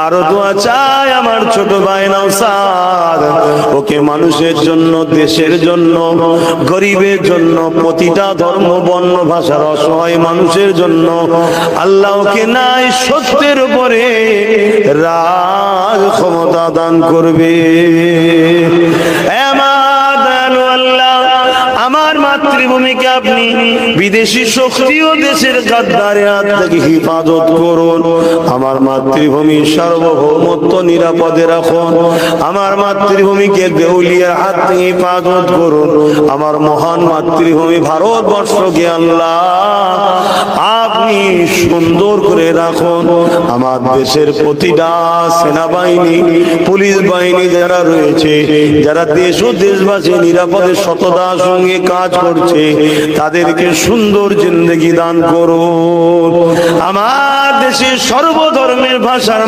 আরো দোয়া চাই আমার ছোট ভাই নওশাদ, ওকে মানুষের জন্য, দেশের জন্য, গরিবের জন্য, প্রতিটা ধর্ম বর্ণ ভাষার অসহায় মানুষের জন্য আল্লাহ ওকে নাই সত্যের উপরে রাজ ক্ষমতা দান করবে। আমার মাতৃভূমিকে আপনি বিদেশি শক্তি ও দেশের গাদ্দারের হাত থেকে হেফাজত করুন। আমার মাতৃভূমির সার্বভৌমত্ব নিরাপদে রাখুন। আমার মাতৃভূমিকে দেউলিয়ার হাত থেকে হেফাজত করুন। আমার মহান মাতৃভূমি ভারতবর্ষকে আল্লাহ আপনি সুন্দর করে রাখুন। আমার দেশের প্রতিটা সেনাবাহিনী, পুলিশ বাহিনী যারা রয়েছে, যারা দেশ ও দেশবাসী নিরাপদে সততার সঙ্গে কাজ করছে, তাদেরকে সুন্দর জিন্দেগি দান করুন। আমার দেশের সর্বধর্মের ভাষার